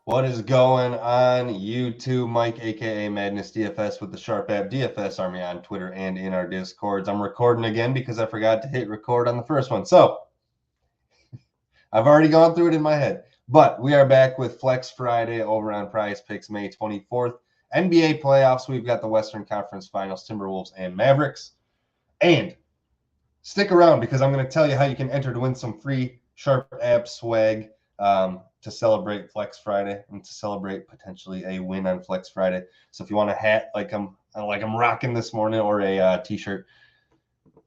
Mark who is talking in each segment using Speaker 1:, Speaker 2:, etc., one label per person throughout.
Speaker 1: What is going on YouTube? Mike, aka MadnessDFS with the Sharp App DFS Army on Twitter and in our Discords. I'm recording again because I forgot to hit record on the first one. So I've already gone through it in my head. But we are back with Flex Friday over on PrizePicks May 24th. NBA playoffs, we've got the Western Conference Finals, Timberwolves and Mavericks. And stick around because I'm going to tell you how you can enter to win some free Sharp App swag to celebrate Flex Friday and to celebrate potentially a win on Flex Friday. So if you want a hat like I'm rocking this morning or a t-shirt,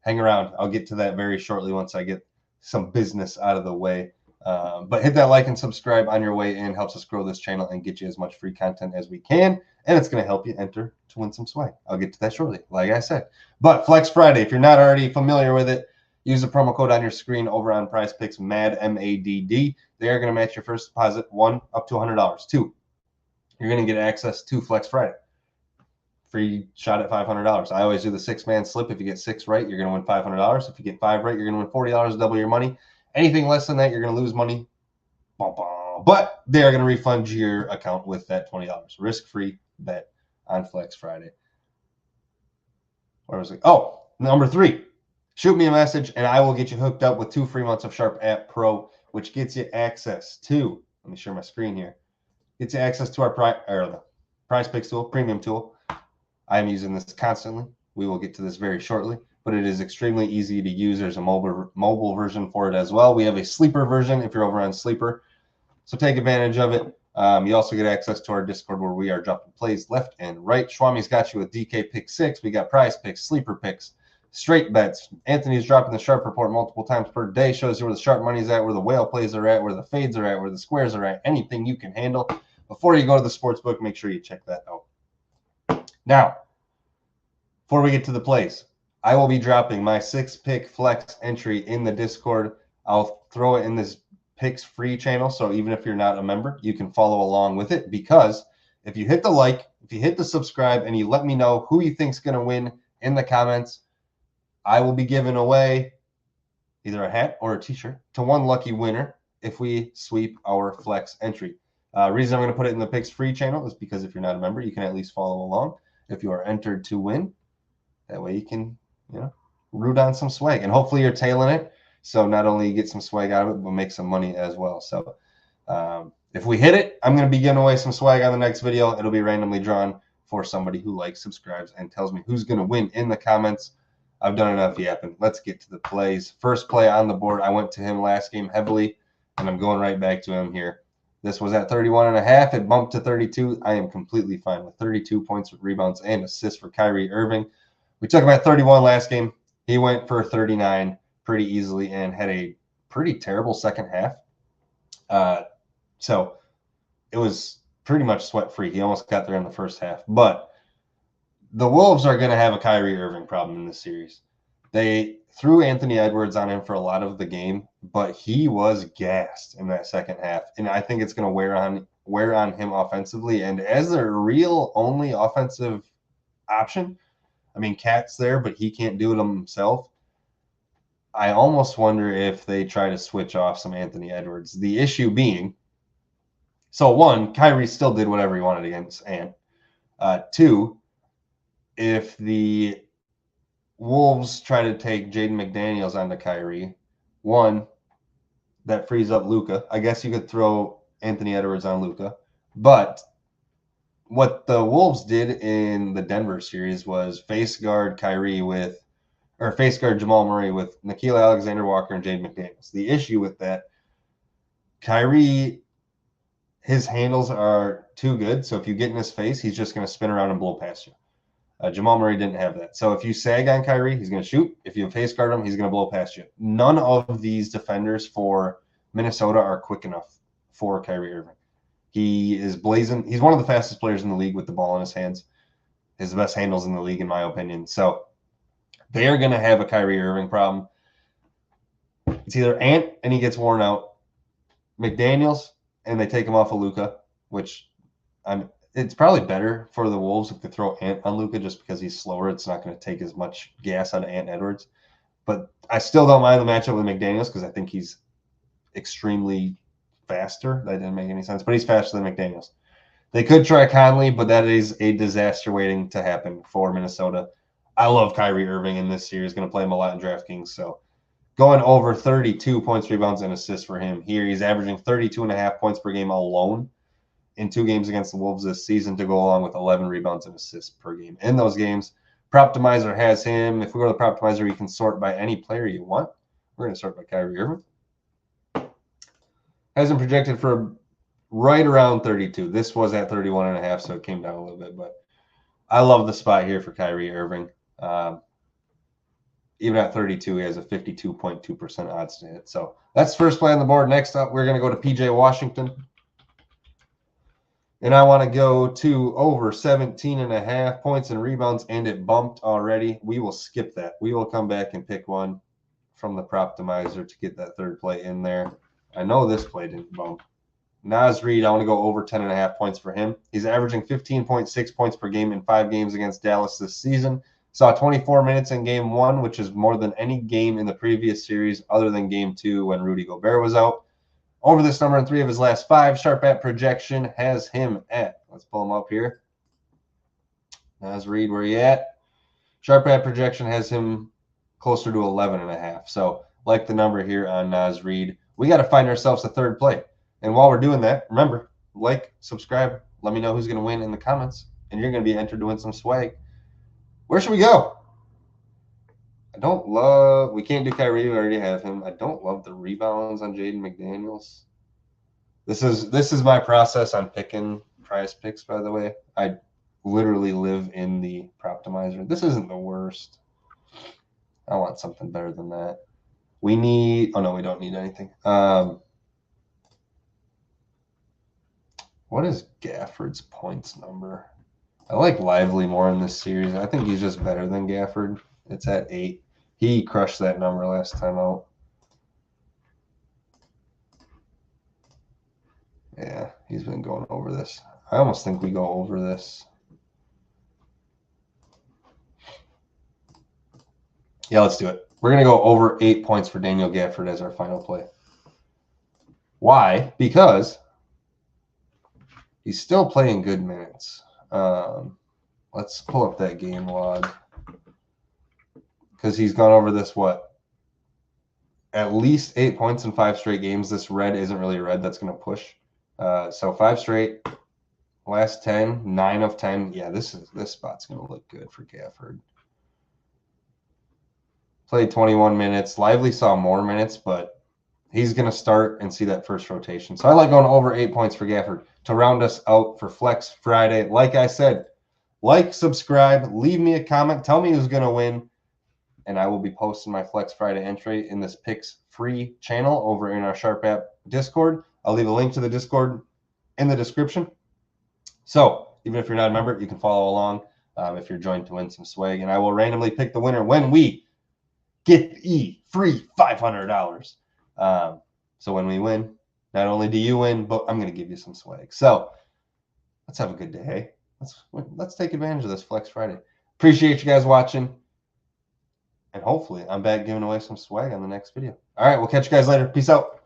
Speaker 1: hang around. I'll get to that very shortly once I get some business out of the way. But hit that like and subscribe on your way in. Helps us grow this channel and get you as much free content as we can. And it's going to help you enter to win some swag. I'll get to that shortly, like I said. But Flex Friday, if you're not already familiar with it, use the promo code on your screen over on PrizePicks, MAD, M-A-D-D. They are going to match your first deposit, one, up to $100. Two, you're going to get access to Flex Friday. Free shot at $500. I always do the six-man slip. If you get six right, you're going to win $500. If you get five right, you're going to win $40, double your money. Anything less than that, you're going to lose money. But they are going to refund your account with that $20. Risk-free bet on Flex Friday. Where was it? Oh, number 3. Shoot me a message, and I will get you hooked up with 2 free months of Sharp App Pro, which gets you access to, let me share my screen here, gets you access to our PrizePicks tool, premium tool. I am using this constantly. We will get to this very shortly, but it is extremely easy to use. There's a mobile version for it as well. We have a sleeper version if you're over on Sleeper, so take advantage of it. You also get access to our Discord where we are dropping plays left and right. Schwami's got you with DK Pick 6. We got Prize Picks, Sleeper Picks, straight bets. Anthony's dropping the Sharp report multiple times per day. Shows you where the sharp money's at, where the whale plays are at, where the fades are at, where the squares are at. Anything you can handle. Before you go to the sports book, make sure you check that out. Now, before we get to the plays, I will be dropping my 6-pick flex entry in the Discord. I'll throw it in this picks free channel, so even if you're not a member, you can follow along with it, because if you hit the like, if you hit the subscribe, and you let me know who you think's going to win in the comments, I will be giving away either a hat or a t-shirt to one lucky winner if we sweep our flex entry. Reason I'm going to put it in the picks free channel is because if you're not a member, you can at least follow along. If you are entered to win, that way you can, root on some swag, and hopefully you're tailing it. So not only you get some swag out of it, but make some money as well. So if we hit it, I'm going to be giving away some swag on the next video. It'll be randomly drawn for somebody who likes, subscribes, and tells me who's going to win in the comments. I've done enough yapping. Let's get to the plays. First play on the board. I went to him last game heavily, and I'm going right back to him here. This was at 31.5. It bumped to 32. I am completely fine with 32 points, rebounds, and assists for Kyrie Irving. We took him at 31 last game. He went for 39 pretty easily and had a pretty terrible second half. So it was pretty much sweat-free. He almost got there in the first half. But the Wolves are going to have a Kyrie Irving problem in this series. They threw Anthony Edwards on him for a lot of the game, but he was gassed in that second half. And I think it's going to wear on him offensively. And as their real only offensive option, I mean, Cat's there, but he can't do it himself. I almost wonder if they try to switch off some Anthony Edwards. The issue being, so one, Kyrie still did whatever he wanted against Ant. Two, if the Wolves try to take Jaden McDaniels onto Kyrie, one, that frees up Luka. I guess you could throw Anthony Edwards on Luka. But what the Wolves did in the Denver series was face guard Jamal Murray with Nickeil Alexander-Walker and Jaden McDaniels. The issue with that, Kyrie, his handles are too good. So if you get in his face, he's just going to spin around and blow past you. Jamal Murray didn't have that. So if you sag on Kyrie, he's going to shoot. If you face guard him, he's going to blow past you. None of these defenders for Minnesota are quick enough for Kyrie Irving. He is blazing. He's one of the fastest players in the league with the ball in his hands. His best handles in the league, in my opinion. So they are going to have a Kyrie Irving problem. It's either Ant and he gets worn out, McDaniels, and they take him off of Luka, which it's probably better for the Wolves if they throw Ant on Luka just because he's slower. It's not going to take as much gas out of Ant Edwards. But I still don't mind the matchup with McDaniels because I think he's extremely faster. That didn't make any sense, but he's faster than McDaniels. They could try Conley, but that is a disaster waiting to happen for Minnesota. I love Kyrie Irving in this series. Going to play him a lot in DraftKings. So going over 32 points, rebounds, and assists for him here. He's averaging 32.5 points per game alone in 2 games against the Wolves this season to go along with 11 rebounds and assists per game in those games. Proptimizer has him. If we go to the Proptimizer, you can sort by any player you want. We're going to start by Kyrie Irving. Has him projected for right around 32. This was at 31.5, so it came down a little bit. But I love the spot here for Kyrie Irving. Even at 32, he has a 52.2% odds to hit. So that's first play on the board. Next up, we're going to go to PJ Washington. And I want to go to over 17.5 points and rebounds, and it bumped already. We will skip that. We will come back and pick one from the Proptimizer to get that third play in there. I know this play didn't bump. Naz Reid, I want to go over 10.5 points for him. He's averaging 15.6 points per game in 5 games against Dallas this season. Saw 24 minutes in game 1, which is more than any game in the previous series other than game 2 when Rudy Gobert was out. Over this number in 3 of his last 5. Sharp at projection has him at, let's pull him up here. Naz Reid, where you at? Sharp at projection has him closer to 11.5. So like the number here on Naz Reid, we got to find ourselves a third play. And while we're doing that, remember, like, subscribe, let me know who's going to win in the comments, and you're going to be entered to win some swag. Where should we go? I don't love, we can't do Kyrie, we already have him. I don't love the rebounds on Jaden McDaniels. This is my process on picking prize picks, by the way. I literally live in the Proptimizer. This isn't the worst. I want something better than that. We need, oh no, we don't need anything. What is Gafford's points number? I like Lively more in this series. I think he's just better than Gafford. It's at 8. He crushed that number last time out. Yeah, he's been going over this. I almost think we go over this. Yeah, let's do it. We're going to go over 8 points for Daniel Gafford as our final play. Why? Because he's still playing good minutes. Let's pull up that game log. Because he's gone over this, what? At least 8 points in 5 straight games. This red isn't really a red. That's going to push. So 5 straight. Last 10. 9 of 10. Yeah, this spot's going to look good for Gafford. Played 21 minutes. Lively saw more minutes, but he's going to start and see that first rotation. So I like going over 8 points for Gafford to round us out for Flex Friday. Like I said, like, subscribe, leave me a comment, tell me who's going to win, and I will be posting my Flex Friday entry in this Picks free channel over in our Sharp app Discord. I'll leave a link to the Discord in the description. So even if you're not a member, you can follow along if you're joined to win some swag, and I will randomly pick the winner when we get free $500. So when we win, not only do you win, but I'm going to give you some swag. So let's have a good day. Hey? Let's take advantage of this Flex Friday. Appreciate you guys watching. And hopefully I'm back giving away some swag on the next video. All right, we'll catch you guys later. Peace out.